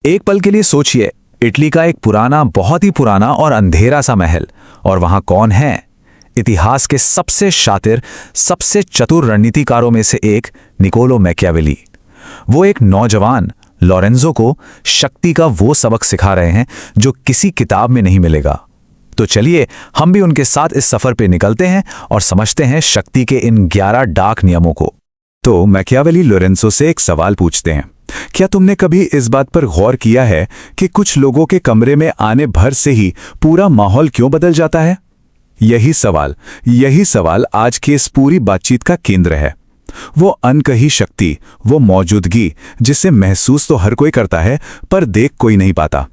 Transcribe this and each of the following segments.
एक पल के लिए सोचिए, इटली का एक पुराना, बहुत ही पुराना और अंधेरा सा महल, और वहां कौन है? इतिहास के सबसे शातिर, सबसे चतुर रणनीतिकारों में से एक, निकोलो मैकियावेली। वो एक नौजवान लॉरेंजो को शक्ति का वो सबक सिखा रहे हैं जो किसी किताब में नहीं मिलेगा। तो चलिए हम भी उनके साथ इस सफर पे निकलते हैं और समझते हैं शक्ति के इन 11 डार्क नियमों को। तो मैकियावेली लोरेंजो से एक सवाल पूछते हैं, क्या तुमने कभी इस बात पर गौर किया है कि कुछ लोगों के कमरे में आने भर से ही पूरा माहौल क्यों बदल जाता है? यही सवाल आज की इस पूरी बातचीत का केंद्र है। वो अनकही शक्ति, वो मौजूदगी जिसे महसूस तो हर कोई करता है पर देख कोई नहीं पाता।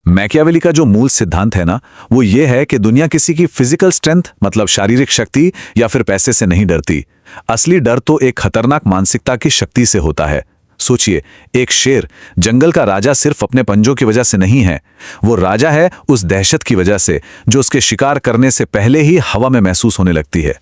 मैकियावेली का जो मूल सिद्धांत है ना, वो ये है कि दुनिया किसी की फिजिकल स्ट्रेंथ, मतलब शारीरिक शक्ति या फिर पैसे से नहीं डरती। असली डर तो एक खतरनाक मानसिकता की शक्ति से होता है। सोचिए, एक शेर, जंगल का राजा, सिर्फ अपने पंजों की वजह से नहीं है। वो राजा है उस दहशत की वजह से जो उसके शिकार करने से पहले ही हवा में महसूस होने लगती है।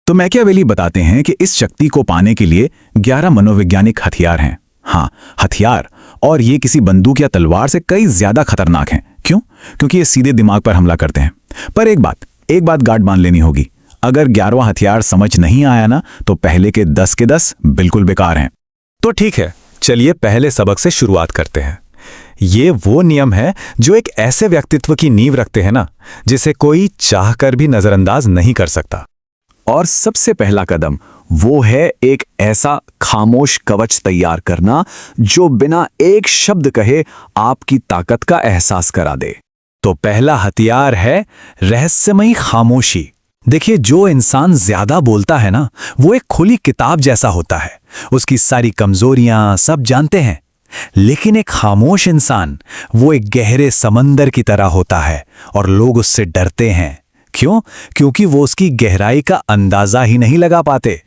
तो मैकियावेली बताते हैं कि इस शक्ति को पाने के लिए 11 मनोवैज्ञानिक हथियार हैं। हाँ, हथियार, और ये किसी बंदूक या तलवार से कई ज्यादा खतरनाक हैं। क्यों? क्योंकि ये सीधे दिमाग पर हमला करते हैं। पर एक बात गार्ड मान लेनी होगी, अगर 11वां हथियार समझ नहीं आया ना, तो पहले के 10 बिल्कुल बेकार हैं। तो ठीक है, चलिए पहले सबक से शुरुआत करते हैं। ये वो नियम है जो एक ऐसे व्यक्तित्व की नींव रखते हैं ना, जिसे कोई चाहकर भी नजरअंदाज नहीं कर सकता। और सबसे पहला कदम वो है एक ऐसा खामोश कवच तैयार करना जो बिना एक शब्द कहे आपकी ताकत का एहसास करा दे। तो पहला हथियार है रहस्यमयी खामोशी। देखिए, जो इंसान ज्यादा बोलता है ना, वो एक खुली किताब जैसा होता है। उसकी सारी कमजोरियां सब जानते हैं। लेकिन एक खामोश इंसान, वो एक गहरे समंदर की तरह होता है और लोग उससे डरते हैं। क्यों? क्योंकि वो उसकी गहराई का अंदाजा ही नहीं लगा पाते।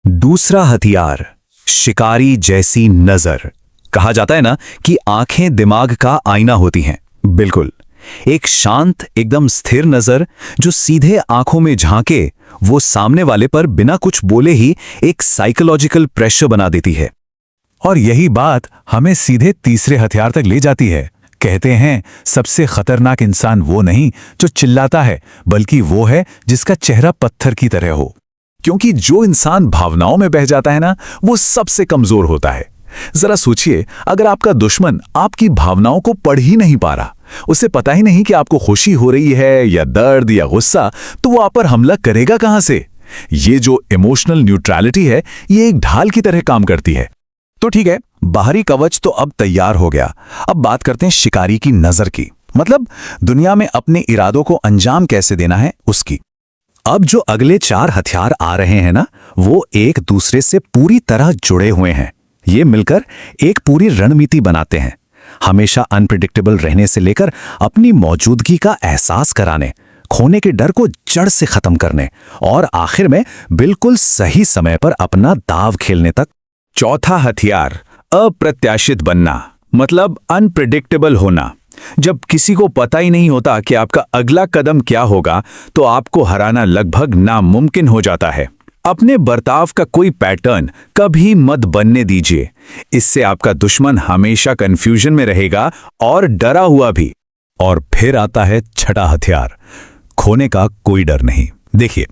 दूसरा हथियार, शिकारी जैसी नजर। कहा जाता है ना कि आंखें दिमाग का आईना होती हैं। बिल्कुल, एक शांत, एकदम स्थिर नजर जो सीधे आंखों में झांके, वो सामने वाले पर बिना कुछ बोले ही एक साइकोलॉजिकल प्रेशर बना देती है। और यही बात हमें सीधे तीसरे हथियार तक ले जाती है। कहते हैं, सबसे खतरनाक इंसान वो नहीं जो चिल्लाता है, बल्कि वो है जिसका चेहरा पत्थर की तरह हो। क्योंकि जो इंसान भावनाओं में बह जाता है ना, वो सबसे कमजोर होता है। जरा सोचिए, अगर आपका दुश्मन आपकी भावनाओं को पढ़ ही नहीं पा रहा, उसे पता ही नहीं कि आपको खुशी हो रही है या दर्द या गुस्सा, तो वो आप पर हमला करेगा कहां से? ये जो इमोशनल न्यूट्रलिटी है, ये एक ढाल की तरह काम करती है। तो ठीक है, बाहरी कवच तो अब तैयार हो गया। अब बात करते हैं शिकारी की नजर की, मतलब दुनिया में अपने इरादों को अंजाम कैसे देना है उसकी। अब जो अगले 4 हथियार आ रहे हैं ना, वो एक दूसरे से पूरी तरह जुड़े हुए हैं। ये मिलकर एक पूरी रणनीति बनाते हैं, हमेशा अनप्रेडिक्टेबल रहने से लेकर अपनी मौजूदगी का एहसास कराने, खोने के डर को जड़ से खत्म करने, और आखिर में बिल्कुल सही समय पर अपना दाव खेलने तक। चौथा हथियार, अप्रत्याशित बनना, मतलब अनप्रेडिक्टेबल होना। जब किसी को पता ही नहीं होता कि आपका अगला कदम क्या होगा, तो आपको हराना लगभग नामुमकिन हो जाता है। अपने बर्ताव का कोई पैटर्न कभी मत बनने दीजिए, इससे आपका दुश्मन हमेशा कंफ्यूजन में रहेगा और डरा हुआ भी। और फिर आता है छठा हथियार, खोने का कोई डर नहीं। देखिए,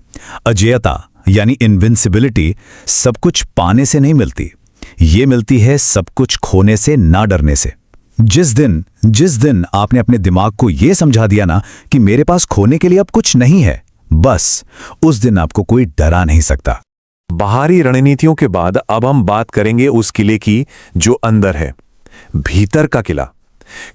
अजेयता यानी इनविंसिबिलिटी सब कुछ पाने से नहीं मिलती, ये मिलती है सब कुछ खोने से ना डरने से। जिस दिन आपने अपने दिमाग को यह समझा दिया ना कि मेरे पास खोने के लिए अब कुछ नहीं है, बस उस दिन आपको कोई डरा नहीं सकता। बाहरी रणनीतियों के बाद अब हम बात करेंगे उस किले की जो अंदर है, भीतर का किला।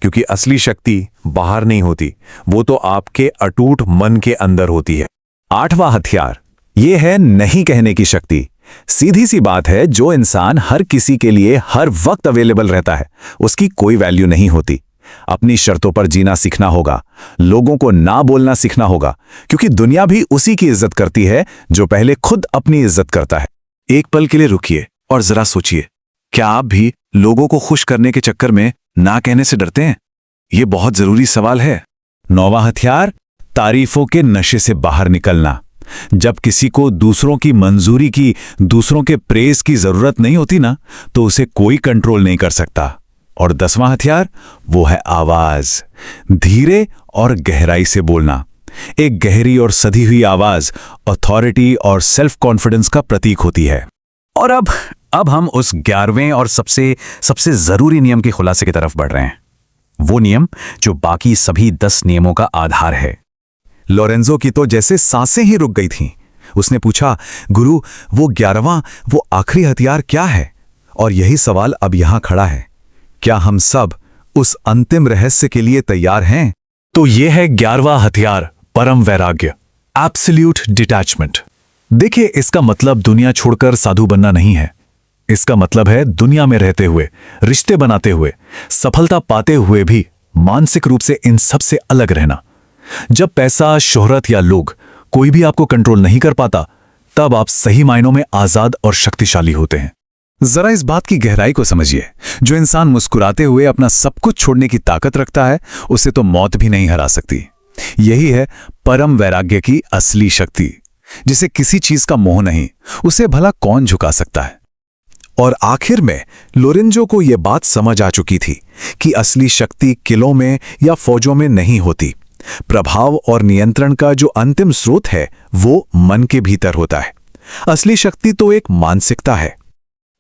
क्योंकि असली शक्ति बाहर नहीं होती, वो तो आपके अटूट मन के अंदर होती है। 8वां हथियार, ये है नहीं कहने की शक्ति। सीधी सी बात है, जो इंसान हर किसी के लिए हर वक्त अवेलेबल रहता है, उसकी कोई वैल्यू नहीं होती। अपनी शर्तों पर जीना सीखना होगा, लोगों को ना बोलना सीखना होगा, क्योंकि दुनिया भी उसी की इज्जत करती है जो पहले खुद अपनी इज्जत करता है। एक पल के लिए रुकिए और जरा सोचिए, क्या आप भी लोगों को खुश करने के चक्कर में ना कहने से डरते हैं? ये बहुत जरूरी सवाल है। 9वां हथियार, तारीफों के नशे से बाहर निकलना। जब किसी को दूसरों की मंजूरी की, दूसरों के प्रेज की जरूरत नहीं होती ना, तो उसे कोई कंट्रोल नहीं कर सकता। और 10वां हथियार वो है आवाज, धीरे और गहराई से बोलना। एक गहरी और सधी हुई आवाज अथॉरिटी और सेल्फ कॉन्फिडेंस का प्रतीक होती है। और अब हम उस 11वें और सबसे जरूरी नियम के खुलासे की तरफ बढ़ रहे हैं, वो नियम जो बाकी सभी 10 नियमों का आधार है। लोरेंजो की तो जैसे सांसें ही रुक गई थीं। उसने पूछा, गुरु, वो 11वां, वो आखिरी हथियार क्या है? और यही सवाल अब यहां खड़ा है, क्या हम सब उस अंतिम रहस्य के लिए तैयार हैं? तो ये है 11वां हथियार, परम वैराग्य, एब्सोल्यूट डिटैचमेंट। देखिए, इसका मतलब दुनिया छोड़कर साधु बनना नहीं है। इसका मतलब है दुनिया में रहते हुए, रिश्ते बनाते हुए, सफलता पाते हुए भी मानसिक रूप से इन सब से अलग रहना। जब पैसा, शोहरत या लोग कोई भी आपको कंट्रोल नहीं कर पाता, तब आप सही मायनों में आजाद और शक्तिशाली होते हैं। जरा इस बात की गहराई को समझिए। जो इंसान मुस्कुराते हुए अपना सब कुछ छोड़ने की ताकत रखता है, उसे तो मौत भी नहीं हरा सकती। यही है परम वैराग्य की असली शक्ति, जिसे किसी चीज का मोह नहीं, उसे भला कौन झुका सकता है। और आखिर में लोरेंजो को यह बात समझ आ चुकी थी कि असली शक्ति किलों में या फौजों में नहीं होती। प्रभाव और नियंत्रण का जो अंतिम स्रोत है, वो मन के भीतर होता है। असली शक्ति तो एक मानसिकता है।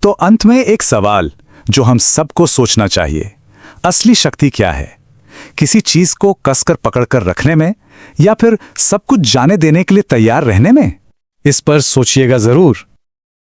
तो अंत में एक सवाल जो हम सबको सोचना चाहिए, असली शक्ति क्या है? किसी चीज को कसकर पकड़कर रखने में, या फिर सब कुछ जाने देने के लिए तैयार रहने में? इस पर सोचिएगा जरूर।